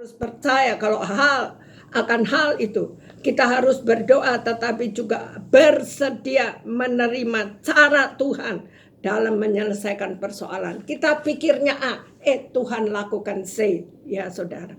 Harus percaya kalau akan hal itu kita harus berdoa, tetapi juga bersedia menerima cara Tuhan dalam menyelesaikan persoalan. Kita pikirnya A, Tuhan lakukan C, ya saudara.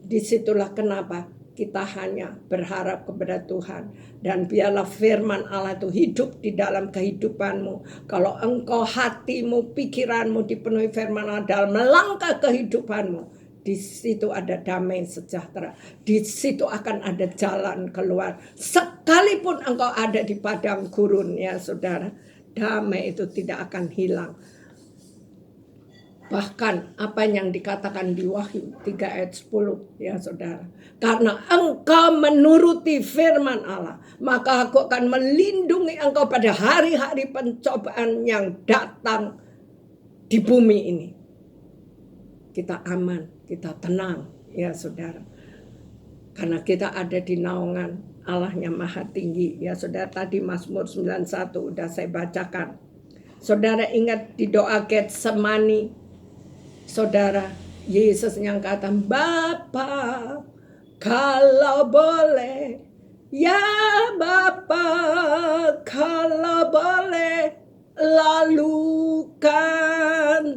Disitulah kenapa kita hanya berharap kepada Tuhan. Dan biarlah firman Allah itu hidup di dalam kehidupanmu. Kalau engkau hatimu, pikiranmu dipenuhi firman Allah dalam melangkah kehidupanmu, di situ ada damai sejahtera. Di situ akan ada jalan keluar. Sekalipun engkau ada di padang gurun, ya saudara, damai itu tidak akan hilang. Bahkan apa yang dikatakan di Wahyu 3 ayat 10, ya saudara. Karena engkau menuruti firman Allah, maka aku akan melindungi engkau pada hari-hari pencobaan yang datang di bumi ini. Kita aman, kita tenang, ya saudara. Karena kita ada di naungan Allah yang maha tinggi. Ya saudara, tadi Mazmur 91 udah saya bacakan. Saudara ingat di doa Getsemani, saudara, Yesus yang kata, Bapa, kalau boleh, ya Bapa, kalau boleh, lalukan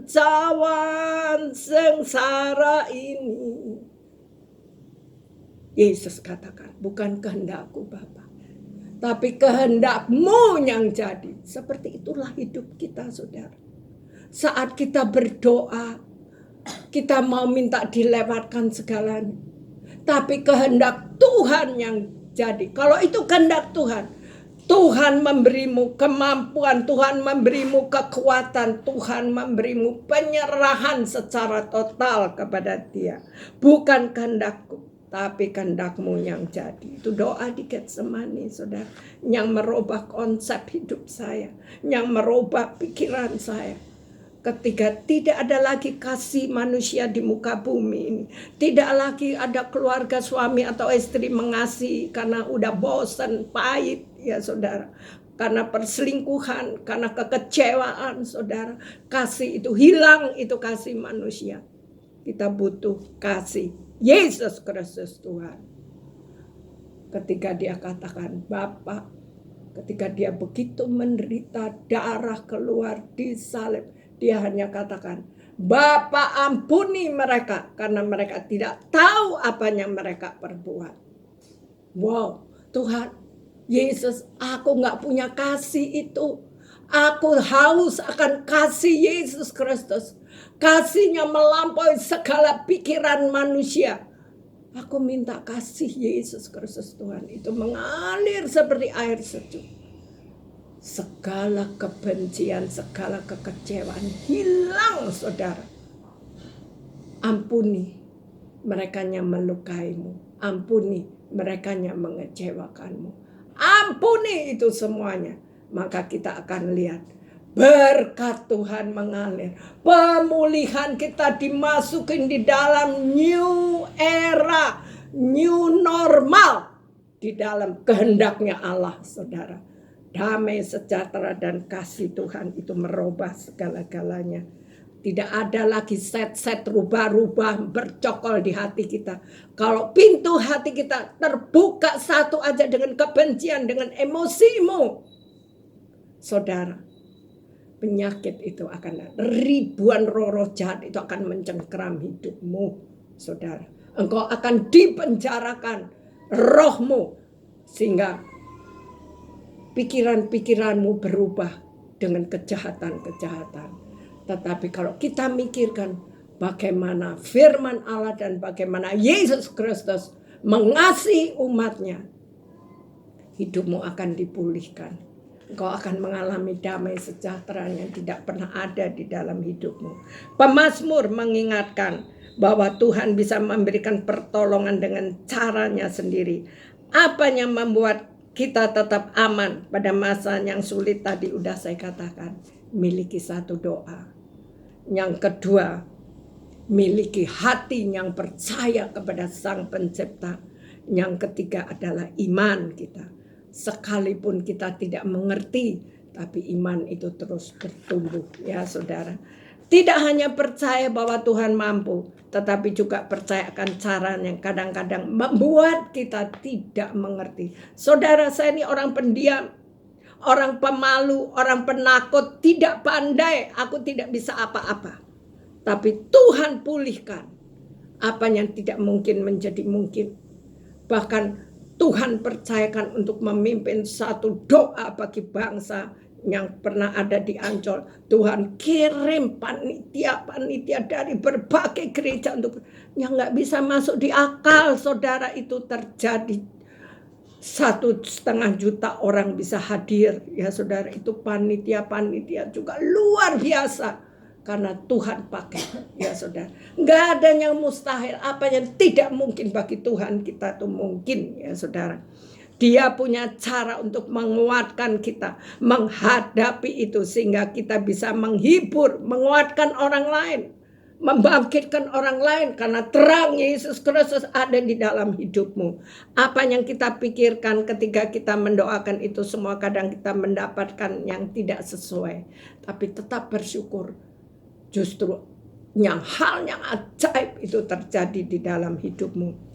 cawan sengsara ini. Yesus katakan, bukan kehendakku Bapa, tapi kehendakmu yang jadi. Seperti itulah hidup kita, saudara. Saat kita berdoa, kita mau minta dilewatkan segalanya, tapi kehendak Tuhan yang jadi. Kalau itu kehendak Tuhan, Tuhan memberimu kemampuan, Tuhan memberimu kekuatan, Tuhan memberimu penyerahan secara total kepada Dia. Bukan kehendakku, tapi kehendakmu yang jadi. Itu doa di Getsemani, saudara, yang merubah konsep hidup saya, yang merubah pikiran saya. Ketika tidak ada lagi kasih manusia di muka bumi ini, tidak lagi ada keluarga suami atau istri mengasihi karena udah bosan, pahit, ya saudara, karena perselingkuhan, karena kekecewaan, saudara. Kasih itu hilang, itu kasih manusia. Kita butuh kasih Yesus Kristus Tuhan. Ketika dia katakan Bapa, ketika dia begitu menderita, darah keluar di salib, dia hanya katakan, Bapa ampuni mereka, karena mereka tidak tahu apa yang mereka perbuat. Wow, Tuhan Yesus, aku gak punya kasih itu. Aku haus akan kasih Yesus Kristus. Kasihnya melampaui segala pikiran manusia. Aku minta kasih Yesus Kristus Tuhan itu mengalir seperti air sejuk. Segala kebencian, segala kekecewaan hilang, saudara. Ampuni mereka yang melukaimu. Ampuni mereka yang mengecewakanmu. Ampuni itu semuanya. Maka kita akan lihat berkat Tuhan mengalir. Pemulihan kita dimasukin di dalam new era, new normal. Di dalam kehendaknya Allah, saudara. Damai, sejahtera, dan kasih Tuhan itu merubah segala-galanya. Tidak ada lagi set-set rubah-rubah bercokol di hati kita. Kalau pintu hati kita terbuka satu aja dengan kebencian, dengan emosimu, saudara, penyakit itu akan, ribuan roh jahat itu akan mencengkeram hidupmu, saudara. Engkau akan dipenjarakan rohmu, sehingga pikiran-pikiranmu berubah dengan kejahatan-kejahatan. Tetapi kalau kita mikirkan bagaimana firman Allah dan bagaimana Yesus Kristus mengasihi umatnya, hidupmu akan dipulihkan. Engkau akan mengalami damai sejahtera yang tidak pernah ada di dalam hidupmu. Pemazmur mengingatkan bahwa Tuhan bisa memberikan pertolongan dengan caranya sendiri. Apa yang membuat kita tetap aman pada masa yang sulit tadi udah saya katakan. Miliki satu doa. Yang kedua, miliki hati yang percaya kepada Sang Pencipta. Yang ketiga adalah iman kita. Sekalipun kita tidak mengerti, tapi iman itu terus bertumbuh, ya saudara. Tidak hanya percaya bahwa Tuhan mampu, tetapi juga percayakan cara yang kadang-kadang membuat kita tidak mengerti. Saudara, saya ini orang pendiam, orang pemalu, orang penakut, tidak pandai, aku tidak bisa apa-apa. Tapi Tuhan pulihkan apa yang tidak mungkin menjadi mungkin. Bahkan Tuhan percayakan untuk memimpin satu doa bagi bangsa yang pernah ada di Ancol. Tuhan kirim panitia-panitia dari berbagai gereja untuk yang nggak bisa masuk di akal, saudara, itu terjadi. 1,5 juta orang bisa hadir, ya saudara. Itu panitia-panitia juga luar biasa karena Tuhan pakai, ya saudara. Nggak ada yang mustahil, apa yang tidak mungkin bagi Tuhan kita tuh mungkin, ya saudara. Dia punya cara untuk menguatkan kita menghadapi itu sehingga kita bisa menghibur, menguatkan orang lain, membangkitkan orang lain karena terang Yesus Kristus ada di dalam hidupmu. Apa yang kita pikirkan ketika kita mendoakan itu semua kadang kita mendapatkan yang tidak sesuai. Tapi tetap bersyukur. Justru hal yang ajaib itu terjadi di dalam hidupmu.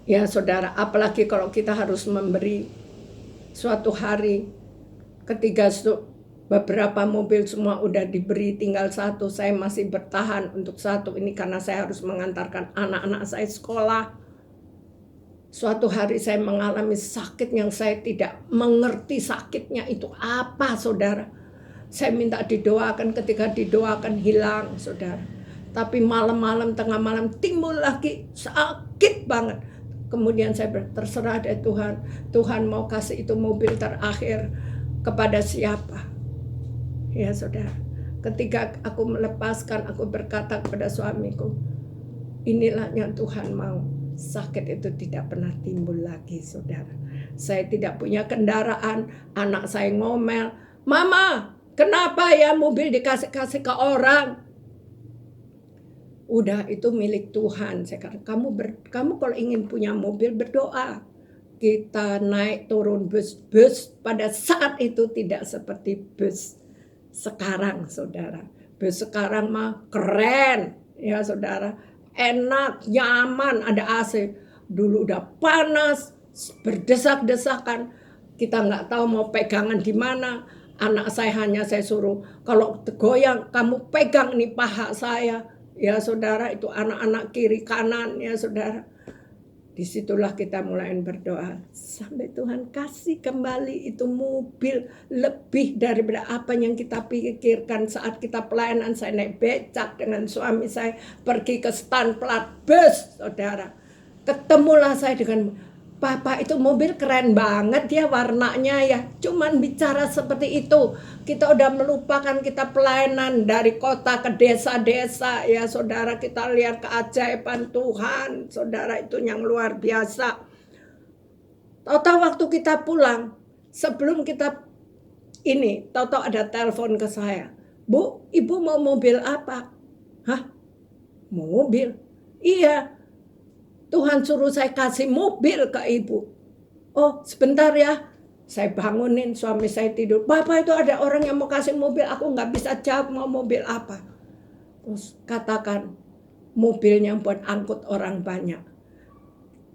Ya saudara, apalagi kalau kita harus memberi suatu hari ketika beberapa mobil semua udah diberi, tinggal satu, saya masih bertahan untuk satu ini karena saya harus mengantarkan anak-anak saya sekolah. Suatu hari saya mengalami sakit yang saya tidak mengerti sakitnya itu apa, saudara. Saya minta didoakan, ketika didoakan hilang, saudara. Tapi malam-malam, tengah malam timbul lagi, sakit banget. Kemudian saya terserah dari Tuhan. Tuhan mau kasih itu mobil terakhir kepada siapa? Ya saudara. Ketika aku melepaskan, aku berkata kepada suamiku, inilah yang Tuhan mau. Sakit itu tidak pernah timbul lagi, saudara. Saya tidak punya kendaraan. Anak saya ngomel, Mama, kenapa ya mobil dikasih-kasih ke orang? Udah, itu milik Tuhan. Saya kata, kamu kalau ingin punya mobil berdoa. Kita naik turun bus pada saat itu tidak seperti bus sekarang, saudara. Bus sekarang mah keren, ya saudara. Enak, nyaman, ada AC. Dulu udah panas, berdesak-desakan. Kita nggak tahu mau pegangan di mana. Anak saya hanya saya suruh, kalau goyang kamu pegang nih paha saya. Ya saudara, itu anak-anak kiri kanan, ya saudara. Disitulah kita mulai berdoa. Sampai Tuhan kasih kembali itu mobil lebih daripada apa yang kita pikirkan saat kita pelayanan. Saya naik becak dengan suami saya pergi ke stand plat bus, saudara. Ketemulah saya dengan Papa, itu mobil keren banget ya warnanya ya. Cuman bicara seperti itu, kita udah melupakan kita pelayanan dari kota ke desa-desa ya saudara. Kita lihat keajaiban Tuhan, saudara, itu yang luar biasa. Tahu-tahu waktu kita pulang, sebelum kita ini, tahu-tahu ada telepon ke saya. Bu, ibu mau mobil apa? Hah? Mobil? Iya. Tuhan suruh saya kasih mobil ke ibu. Oh, sebentar ya. Saya bangunin, suami saya tidur. Bapak, itu ada orang yang mau kasih mobil. Aku nggak bisa jawab mau mobil apa. Terus katakan, mobilnya buat angkut orang banyak.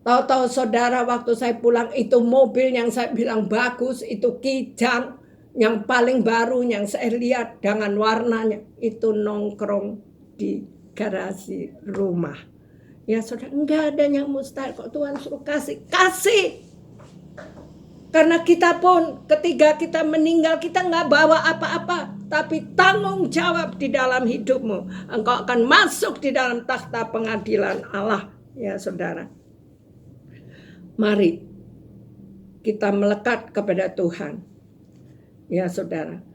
Tahu-tahu saudara, waktu saya pulang itu mobil yang saya bilang bagus, itu Kijang. Yang paling baru yang saya lihat dengan warnanya. Itu nongkrong di garasi rumah. Ya saudara, enggak ada yang mustahil. Kok Tuhan suruh kasih. Karena kita pun ketika kita meninggal, kita enggak bawa apa-apa. Tapi tanggung jawab di dalam hidupmu. Engkau akan masuk di dalam takhta pengadilan Allah. Ya saudara. Mari kita melekat kepada Tuhan. Ya saudara.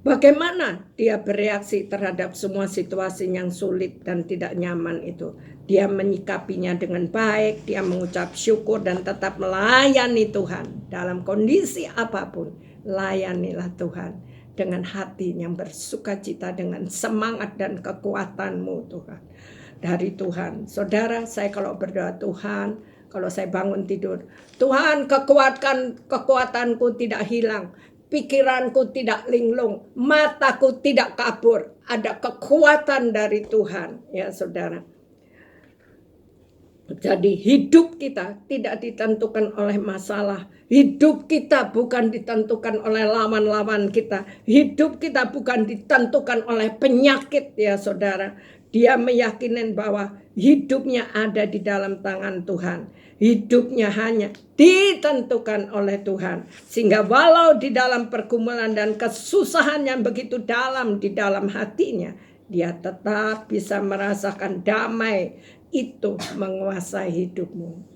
Bagaimana dia bereaksi terhadap semua situasi yang sulit dan tidak nyaman itu. Dia menyikapinya dengan baik, dia mengucap syukur dan tetap melayani Tuhan. Dalam kondisi apapun, layanilah Tuhan dengan hati yang bersukacita, dengan semangat dan kekuatanmu Tuhan. Dari Tuhan. Saudara, saya kalau berdoa Tuhan, kalau saya bangun tidur, Tuhan kekuatanku tidak hilang. pikiranku tidak linglung, mataku tidak kabur. Ada kekuatan dari Tuhan, ya saudara. Jadi hidup kita tidak ditentukan oleh masalah. Hidup kita bukan ditentukan oleh lawan-lawan kita. Hidup kita bukan ditentukan oleh penyakit, ya saudara. Dia meyakinin bahwa hidupnya ada di dalam tangan Tuhan. Hidupnya hanya ditentukan oleh Tuhan. Sehingga walau di dalam pergumulan dan kesusahan yang begitu dalam di dalam hatinya, dia tetap bisa merasakan damai itu menguasai hidupmu.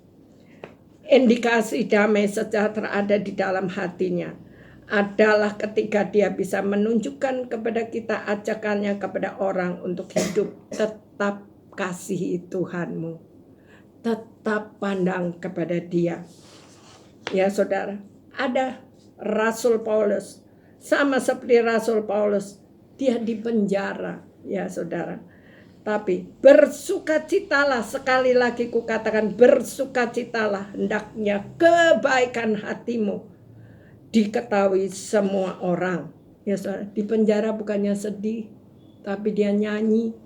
Indikasi damai sejahtera ada di dalam hatinya adalah ketika dia bisa menunjukkan kepada kita ajakannya kepada orang untuk hidup. Tetap kasihi Tuhanmu, tetap pandang kepada Dia. Ya saudara, ada Rasul Paulus, sama seperti Rasul Paulus, dia di penjara, ya saudara. Tapi bersukacitalah, sekali lagi kukatakan bersukacitalah, hendaknya kebaikan hatimu diketahui semua orang. Ya saudara, di penjara bukannya sedih, tapi dia nyanyi.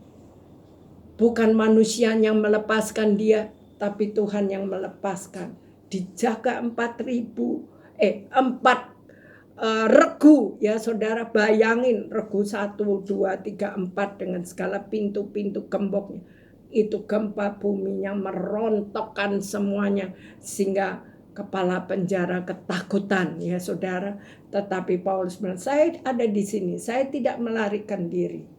Bukan manusia yang melepaskan dia, tapi Tuhan yang melepaskan. Dijaga 4 regu, ya saudara, bayangin regu 1, 2, 3, 4 dengan segala pintu-pintu gemboknya. Itu gempa bumi yang merontokkan semuanya sehingga kepala penjara ketakutan, ya saudara. Tetapi Paulus bilang, saya ada di sini, saya tidak melarikan diri.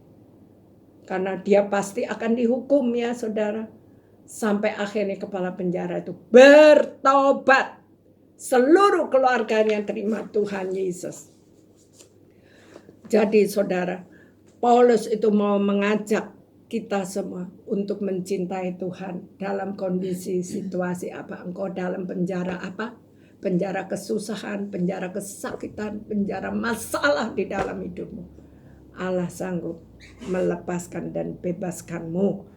Karena dia pasti akan dihukum, ya saudara. Sampai akhirnya kepala penjara itu bertobat. Seluruh keluarganya terima Tuhan Yesus. Jadi saudara, Paulus itu mau mengajak kita semua untuk mencintai Tuhan dalam kondisi situasi apa. Engkau dalam penjara apa? Penjara kesusahan, penjara kesakitan, penjara masalah di dalam hidupmu. Allah sanggup melepaskan dan bebaskanmu.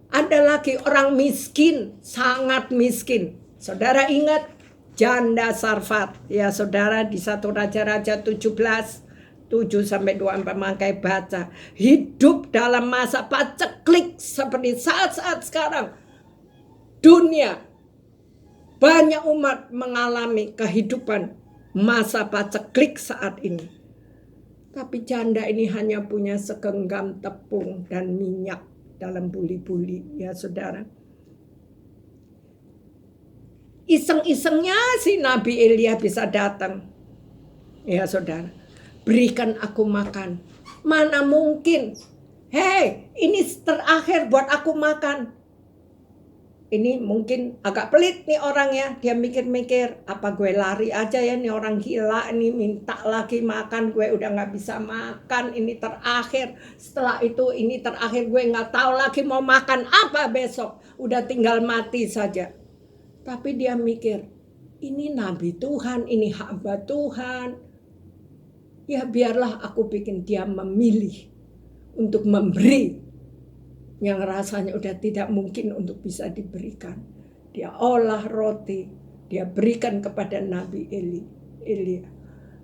Ada lagi orang miskin, sangat miskin. Saudara ingat janda Sarfat, ya saudara, di 1 Raja-Raja 17, 7-24 mangkai baca. Hidup dalam masa paceklik seperti saat-saat sekarang. Dunia, banyak umat mengalami kehidupan masa paceklik saat ini. Tapi janda ini hanya punya segenggam tepung dan minyak dalam buli-buli, ya saudara. Iseng-isengnya si Nabi Elia bisa datang. Ya saudara, berikan aku makan. Mana mungkin. Hei, ini terakhir buat aku makan. Ini mungkin agak pelit nih orangnya. Dia mikir-mikir, apa gue lari aja ya, nih orang gila ini minta lagi makan. Gue udah gak bisa makan, ini terakhir. Setelah itu ini terakhir, gue gak tahu lagi mau makan apa besok. Udah tinggal mati saja. Tapi dia mikir, ini nabi Tuhan, ini hamba Tuhan. Ya biarlah aku bikin dia memilih untuk memberi yang rasanya udah tidak mungkin untuk bisa diberikan. Dia olah roti, dia berikan kepada Nabi Elia.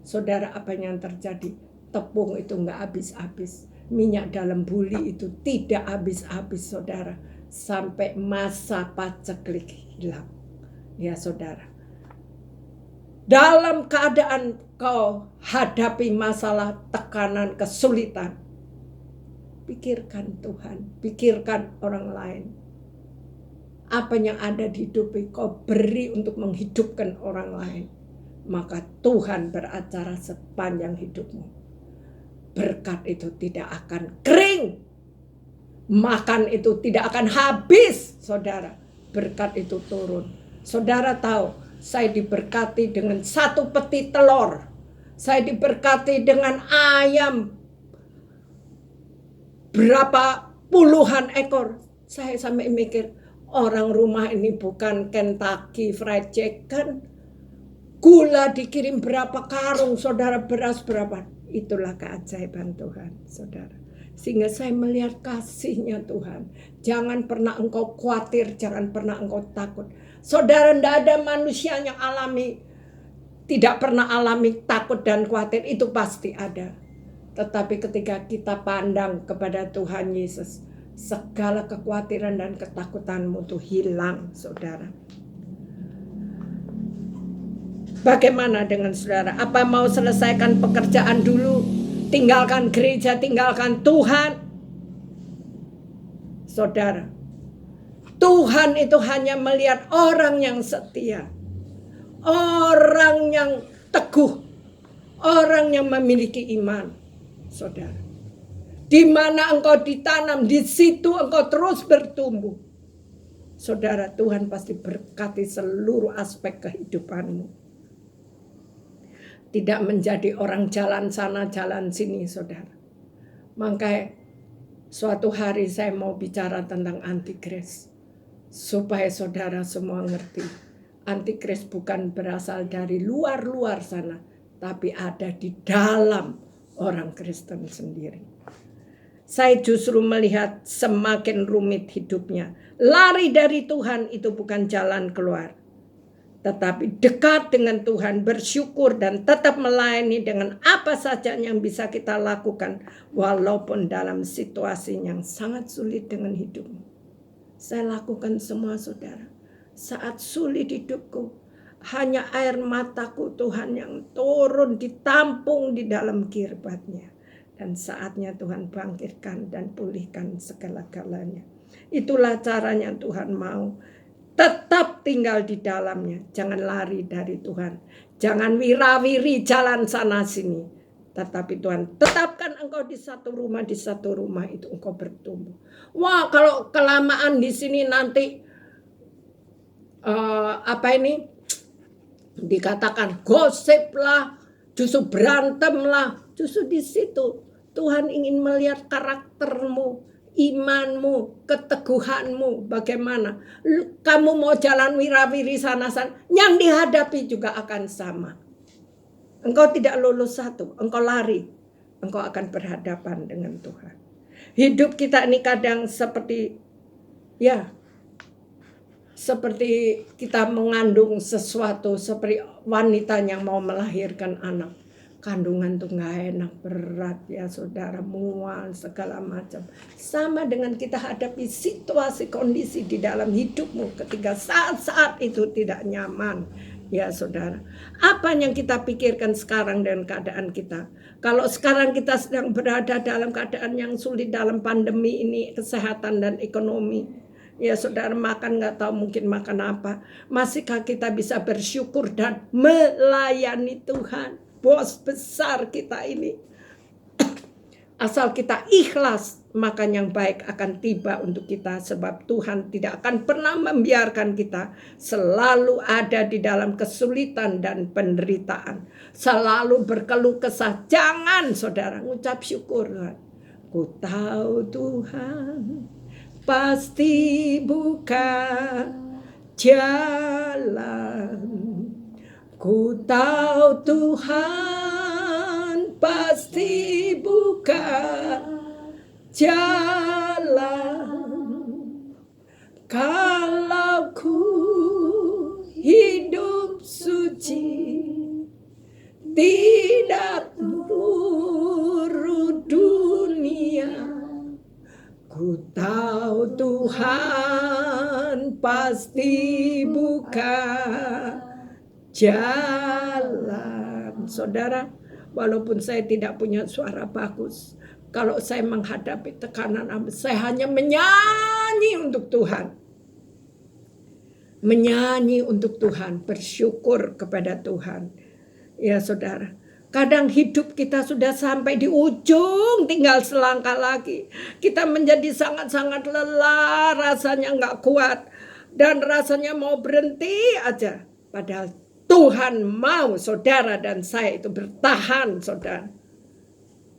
Saudara, apa yang terjadi? Tepung itu gak habis-habis. Minyak dalam buli itu tidak habis-habis, saudara. Sampai masa paceklik hilang. Ya saudara, dalam keadaan kau hadapi masalah, tekanan, kesulitan, pikirkan Tuhan, pikirkan orang lain. Apa yang ada di hidupmu kau beri untuk menghidupkan orang lain. Maka Tuhan beracara sepanjang hidupmu. Berkat itu tidak akan kering. Makan itu tidak akan habis, saudara. Berkat itu turun. Saudara tahu, saya diberkati dengan 1 peti telur. Saya diberkati dengan ayam berapa puluhan ekor. Saya sampai mikir, orang rumah ini bukan Kentucky Fried Chicken. Gula dikirim berapa karung, saudara, beras berapa. Itulah keajaiban Tuhan, saudara. Sehingga saya melihat kasihnya Tuhan. Jangan pernah engkau khawatir, jangan pernah engkau takut. Saudara, tidak ada manusia yang alami tidak pernah alami takut dan khawatir, itu pasti ada. Tetapi ketika kita pandang kepada Tuhan Yesus, segala kekhawatiran dan ketakutanmu itu hilang, saudara. Bagaimana dengan saudara? Apa mau selesaikan pekerjaan dulu, tinggalkan gereja, tinggalkan Tuhan? Saudara, Tuhan itu hanya melihat orang yang setia, orang yang teguh, orang yang memiliki iman. Saudara, di mana engkau ditanam, di situ engkau terus bertumbuh. Saudara, Tuhan pasti berkati seluruh aspek kehidupanmu. Tidak menjadi orang jalan sana, jalan sini, saudara. Makanya suatu hari saya mau bicara tentang antikris. Supaya saudara semua ngerti. Antikris bukan berasal dari luar-luar sana. Tapi ada di dalam orang Kristen sendiri. Saya justru melihat semakin rumit hidupnya. Lari dari Tuhan itu bukan jalan keluar. Tetapi dekat dengan Tuhan, bersyukur dan tetap melayani dengan apa saja yang bisa kita lakukan. Walaupun dalam situasi yang sangat sulit dengan hidupmu. Saya lakukan semua, saudara. Saat sulit hidupku, hanya air mataku Tuhan yang turun ditampung di dalam kirbatnya. Dan saatnya Tuhan bangkitkan dan pulihkan segala-galanya. Itulah caranya Tuhan mau. Tetap tinggal di dalamnya. Jangan lari dari Tuhan. Jangan wirawiri jalan sana sini. Tetapi Tuhan tetapkan engkau di satu rumah itu engkau bertumbuh. Wah, kalau kelamaan di sini nanti dikatakan gosip lah, justru berantem lah. Justru di situ Tuhan ingin melihat karaktermu, imanmu, keteguhanmu. Bagaimana kamu mau jalan wirawiri sana-sana, yang dihadapi juga akan sama. Engkau tidak lulus satu, engkau lari, engkau akan berhadapan dengan Tuhan. Hidup kita ini kadang seperti seperti kita mengandung sesuatu, seperti wanita yang mau melahirkan anak. Kandungan tuh gak enak, berat ya saudara, mual segala macam. Sama dengan kita hadapi situasi kondisi di dalam hidupmu ketika saat-saat itu tidak nyaman. Ya saudara, apa yang kita pikirkan sekarang dengan keadaan kita? Kalau sekarang kita sedang berada dalam keadaan yang sulit dalam pandemi ini, kesehatan dan ekonomi. Ya saudara, makan gak tahu mungkin makan apa. Masihkah kita bisa bersyukur dan melayani Tuhan, bos besar kita ini? Asal kita ikhlas, maka yang baik akan tiba untuk kita. Sebab Tuhan tidak akan pernah membiarkan kita selalu ada di dalam kesulitan dan penderitaan. Selalu berkeluh kesah. Jangan saudara, ngucap syukur. Ku tahu Tuhan pasti buka jalan. Ku tahu Tuhan pasti buka jalan. Kalau ku hidup suci, tidak nurut dunia. Ku tahu Tuhan pasti buka jalan. Saudara, walaupun saya tidak punya suara bagus, kalau saya menghadapi tekanan, saya hanya menyanyi untuk Tuhan. Menyanyi untuk Tuhan, bersyukur kepada Tuhan. Ya saudara, kadang hidup kita sudah sampai di ujung, tinggal selangkah lagi. Kita menjadi sangat-sangat lelah, rasanya nggak kuat. Dan rasanya mau berhenti aja. Padahal Tuhan mau saudara dan saya itu bertahan, saudara.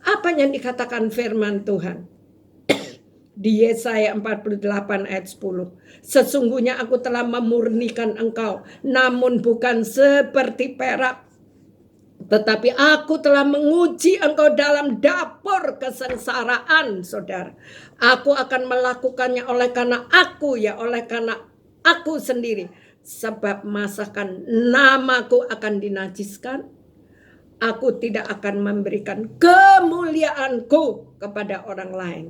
Apa yang dikatakan firman Tuhan? Di Yesaya 48 ayat 10. Sesungguhnya aku telah memurnikan engkau, namun bukan seperti perak. Tetapi aku telah menguji engkau dalam dapur kesengsaraan, saudara. Aku akan melakukannya oleh karena aku sendiri. sebab masakan namaku akan dinajiskan. Aku tidak akan memberikan kemuliaanku kepada orang lain.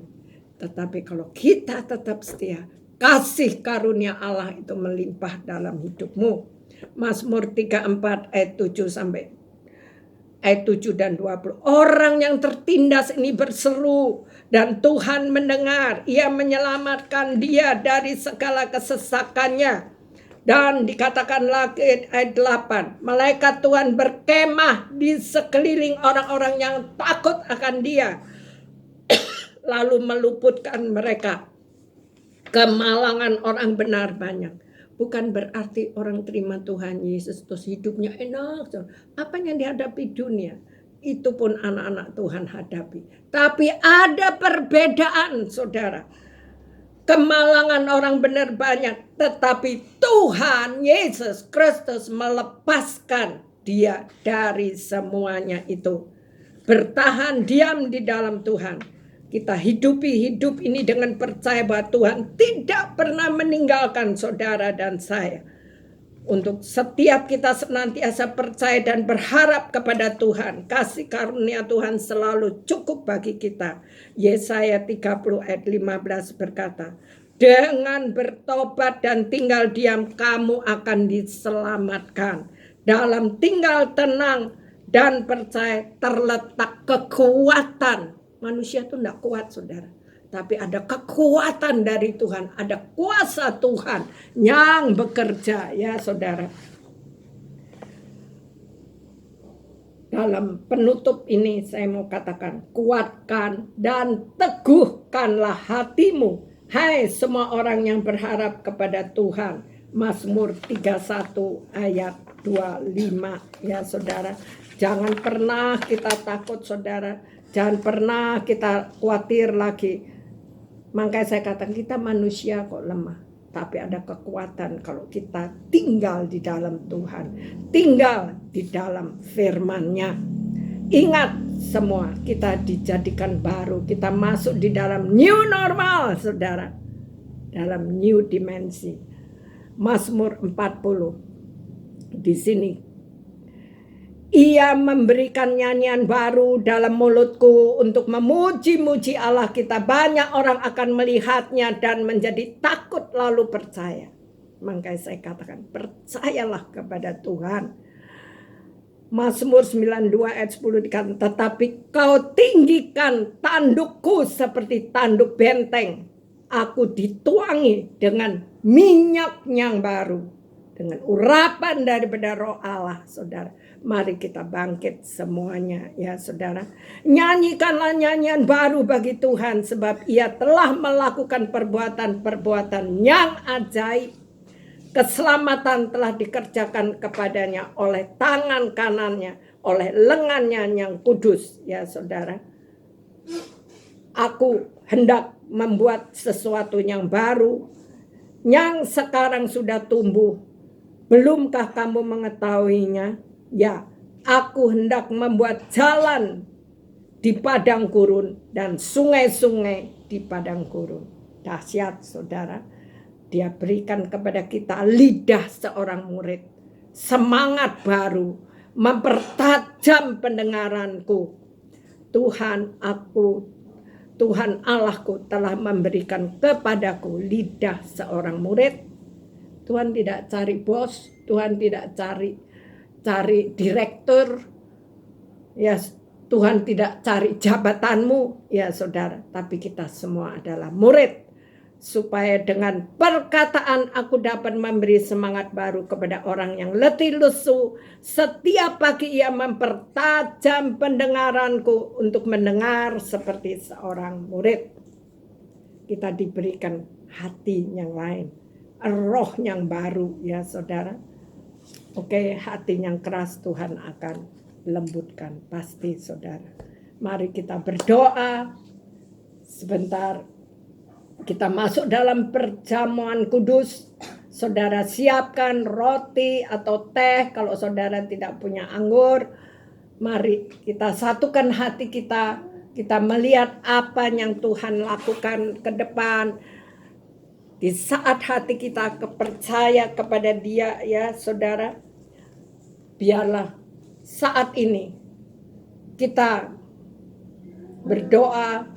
Tetapi kalau kita tetap setia, kasih karunia Allah itu melimpah dalam hidupmu. Mazmur 34 ayat 7 sampai ayat 7 dan 20. Orang yang tertindas ini berseru dan Tuhan mendengar. Ia menyelamatkan dia dari segala kesesakannya. Dan dikatakan lagi ayat 8. Malaikat Tuhan berkemah di sekeliling orang-orang yang takut akan dia. Lalu meluputkan mereka. Kemalangan orang benar banyak. Bukan berarti orang terima Tuhan Yesus terus hidupnya enak. Apa yang dihadapi dunia, itu pun anak-anak Tuhan hadapi. Tapi ada perbedaan, saudara. Kemalangan orang benar banyak, tetapi Tuhan Yesus Kristus melepaskan dia dari semuanya itu. Bertahan diam di dalam Tuhan. Kita hidupi hidup ini dengan percaya bahwa Tuhan tidak pernah meninggalkan saudara dan saya. Untuk setiap kita senantiasa percaya dan berharap kepada Tuhan. Kasih karunia Tuhan selalu cukup bagi kita. Yesaya 30 ayat 15 berkata, dengan bertobat dan tinggal diam kamu akan diselamatkan. Dalam tinggal tenang dan percaya terletak kekuatan. Manusia itu tidak kuat, saudara. Tapi ada kekuatan dari Tuhan, ada kuasa Tuhan yang bekerja, ya saudara. Dalam penutup ini saya mau katakan, kuatkan dan teguhkanlah hatimu, hai semua orang yang berharap kepada Tuhan. Mazmur 31 ayat 25, ya saudara. Jangan pernah kita takut, saudara. Jangan pernah kita khawatir lagi. Makanya saya katakan kita manusia kok lemah. Tapi ada kekuatan kalau kita tinggal di dalam Tuhan. Tinggal di dalam firman-Nya. Ingat semua, kita dijadikan baru. Kita masuk di dalam new normal, saudara. Dalam new dimensi. Mazmur 40. Di sini. Ia memberikan nyanyian baru dalam mulutku untuk memuji-muji Allah kita. Banyak orang akan melihatnya dan menjadi takut lalu percaya. Makanya saya katakan percayalah kepada Tuhan. Mazmur 92 ayat 10 dikatakan, tetapi kau tinggikan tandukku seperti tanduk benteng. Aku dituangi dengan minyak yang baru. Dengan urapan daripada roh Allah, saudara. Mari kita bangkit semuanya, ya saudara. Nyanyikanlah nyanyian baru bagi Tuhan, sebab ia telah melakukan perbuatan-perbuatan yang ajaib. Keselamatan telah dikerjakan kepadanya oleh tangan kanannya, oleh lengannya yang kudus, ya saudara. Aku hendak membuat sesuatu yang baru, yang sekarang sudah tumbuh. Belumkah kamu mengetahuinya? Ya, aku hendak membuat jalan di padang gurun dan sungai-sungai di padang gurun. Dahsyat, saudara. Dia berikan kepada kita lidah seorang murid. Semangat baru. Mempertajam pendengaranku. Tuhan Allahku telah memberikan kepadaku lidah seorang murid. Tuhan tidak cari bos, Tuhan tidak cari direktur, ya Tuhan tidak cari jabatanmu, ya saudara. Tapi kita semua adalah murid, supaya dengan perkataan aku dapat memberi semangat baru kepada orang yang letih lesu. Setiap pagi ia mempertajam pendengaranku untuk mendengar seperti seorang murid. Kita diberikan hati yang lain. Roh yang baru, ya saudara. Oke, hati yang keras Tuhan akan lembutkan, pasti saudara. Mari kita berdoa sebentar. Kita masuk dalam perjamuan kudus. Saudara siapkan roti atau teh kalau saudara tidak punya anggur. Mari kita satukan hati kita. Kita melihat apa yang Tuhan lakukan ke depan. Di saat hati kita percaya kepada Dia, ya saudara, biarlah saat ini kita berdoa,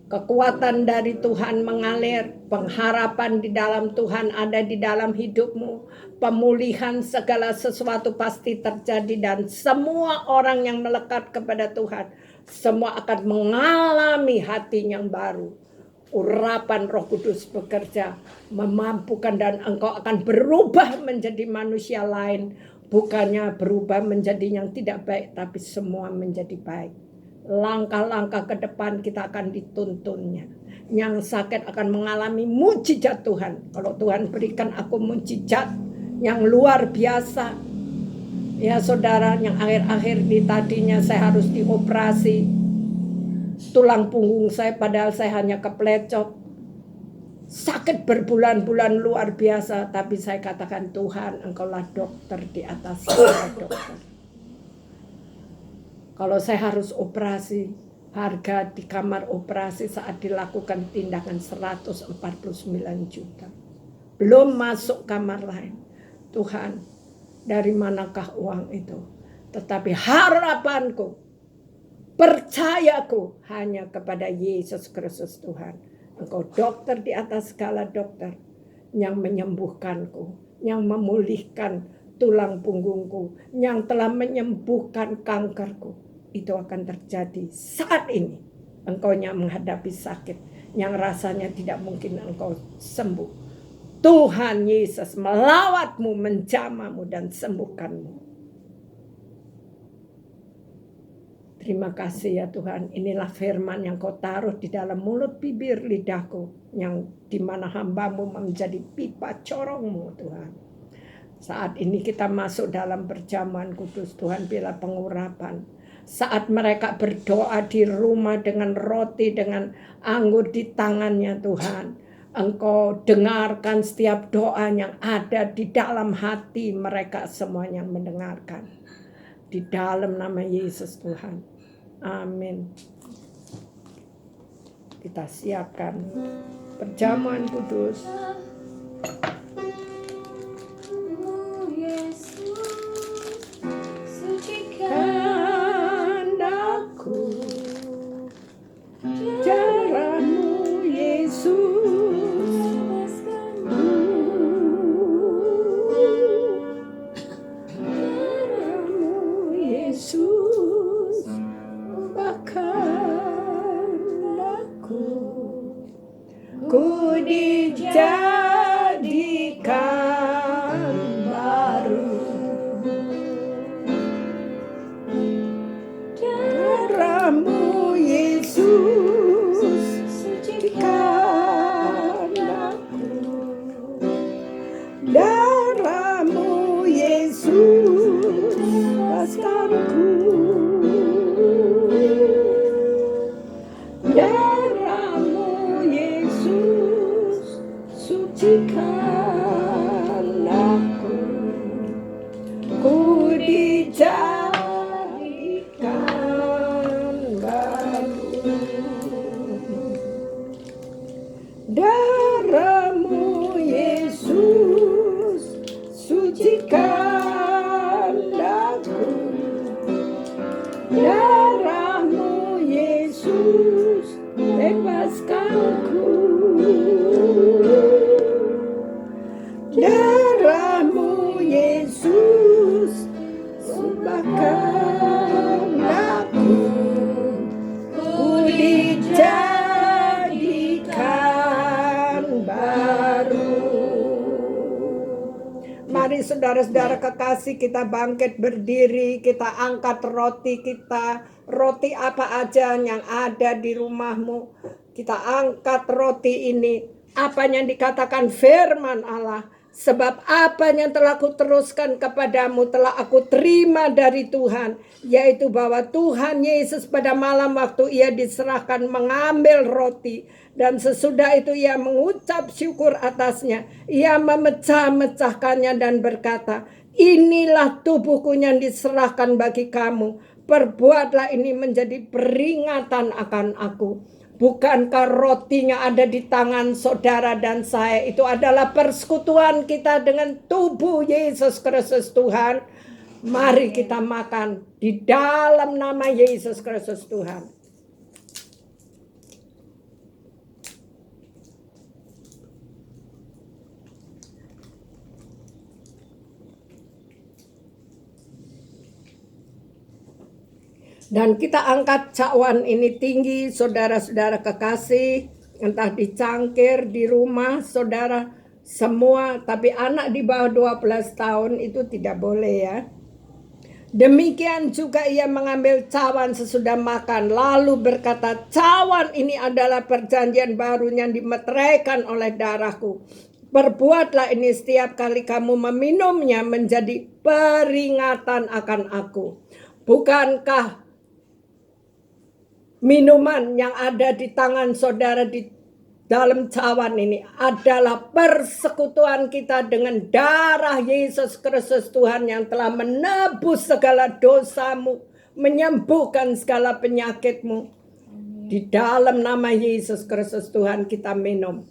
kekuatan dari Tuhan mengalir, pengharapan di dalam Tuhan ada di dalam hidupmu, pemulihan segala sesuatu pasti terjadi, dan semua orang yang melekat kepada Tuhan, semua akan mengalami hati yang baru. Urapan Roh Kudus bekerja, memampukan, dan engkau akan berubah menjadi manusia lain. Bukannya berubah menjadi yang tidak baik, tapi semua menjadi baik. Langkah-langkah ke depan kita akan dituntunnya. Yang sakit akan mengalami mujizat Tuhan. Kalau Tuhan berikan aku mujizat yang luar biasa, ya saudara, yang akhir-akhir ini tadinya saya harus dioperasi tulang punggung saya, padahal saya hanya keplecok, sakit berbulan-bulan luar biasa, tapi saya katakan, Tuhan, engkaulah dokter di atas segala dokter. Kalau saya harus operasi, harga di kamar operasi saat dilakukan tindakan 149 juta. Belum masuk kamar lain. Tuhan, dari manakah uang itu? Tetapi harapanku, percayaku hanya kepada Yesus Kristus Tuhan. Engkau dokter di atas segala dokter, yang menyembuhkanku, yang memulihkan tulang punggungku, yang telah menyembuhkan kankerku. Itu akan terjadi saat ini. Engkau yang menghadapi sakit yang rasanya tidak mungkin engkau sembuh. Tuhan Yesus melawatmu, menjamahmu, dan sembuhkanmu. Terima kasih ya Tuhan, inilah firman yang kau taruh di dalam mulut bibir lidahku, yang dimana hambamu menjadi pipa corongmu Tuhan. Saat ini kita masuk dalam perjamuan kudus Tuhan, bila pengurapan. Saat mereka berdoa di rumah dengan roti, dengan anggur di tangannya Tuhan, Engkau dengarkan setiap doa yang ada di dalam hati mereka, semuanya mendengarkan. Di dalam nama Yesus Tuhan. Amin. Kita siapkan perjamuan kudus. Sucikan aku, jalanmu Yesus, jalanmu Yesus, ubahkan aku, ku dijadikan baru. Darahmu Yesus, sucikan aku. Darahmu Yesus, bebaskanku. Darahmu Yesus, sucikan aku. Ku dijadikan baru. Darahmu Yesus, sucikan aku. Darahmu Yesus, bebaskanku. Darahmu Yesus, ubahkan aku, ku dijadikan baru. Mari saudara-saudara kekasih, kita bangkit berdiri, kita angkat roti kita, roti apa aja yang ada di rumahmu. Kita angkat roti ini, apa yang dikatakan firman Allah. Sebab apa yang telah aku teruskan kepadamu telah aku terima dari Tuhan, yaitu bahwa Tuhan Yesus pada malam waktu ia diserahkan mengambil roti, dan sesudah itu ia mengucap syukur atasnya, ia memecah-mecahkannya dan berkata, inilah tubuhku yang diserahkan bagi kamu, perbuatlah ini menjadi peringatan akan aku. Bukankah rotinya ada di tangan saudara dan saya? Itu adalah persekutuan kita dengan tubuh Yesus Kristus Tuhan. Mari kita makan di dalam nama Yesus Kristus Tuhan. Dan kita angkat cawan ini tinggi, saudara-saudara kekasih, entah dicangkir di rumah saudara semua, tapi anak di bawah 12 tahun itu tidak boleh ya. Demikian juga ia mengambil cawan sesudah makan, lalu berkata, cawan ini adalah perjanjian baru yang dimeteraikan oleh darahku. Perbuatlah ini setiap kali kamu meminumnya menjadi peringatan akan aku. Bukankah minuman yang ada di tangan saudara di dalam cawan ini adalah persekutuan kita dengan darah Yesus Kristus Tuhan yang telah menebus segala dosamu, menyembuhkan segala penyakitmu. Di dalam nama Yesus Kristus Tuhan kita minum.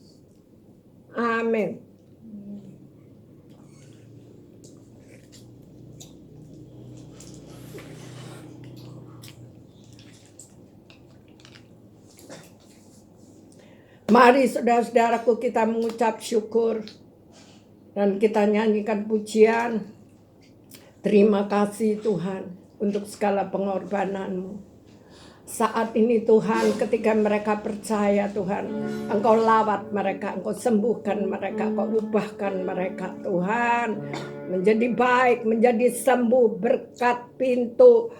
Amin. Mari saudara-saudaraku kita mengucap syukur dan kita nyanyikan pujian. Terima kasih Tuhan untuk segala pengorbananmu. Saat ini Tuhan, ketika mereka percaya Tuhan, Engkau lawat mereka, Engkau sembuhkan mereka, Engkau ubahkan mereka Tuhan. Menjadi baik, menjadi sembuh, berkat pintu,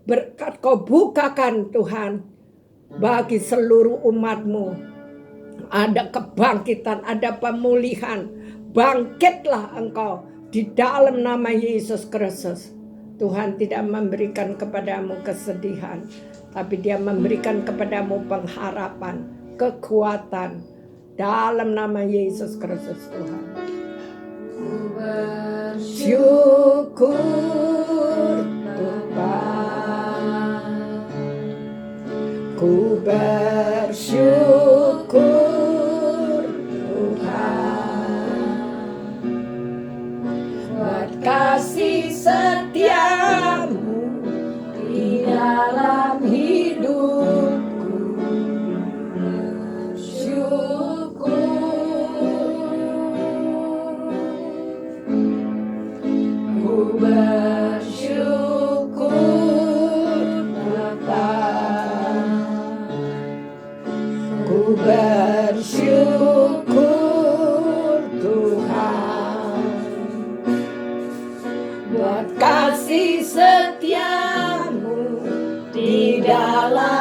berkat Kau bukakan Tuhan bagi seluruh umat-Mu. Ada kebangkitan, ada pemulihan. Bangkitlah Engkau di dalam nama Yesus Kristus. Tuhan tidak memberikan kepadamu kesedihan, tapi Dia memberikan kepadamu pengharapan, kekuatan dalam nama Yesus Kristus Tuhan. Ku bersyukur Tuhan, ku bersyukur kasih setiamu di dalam hidupku. Ku bersyukur Bapa, ku bersyukur Tuhan buat kasih setiamu di dalam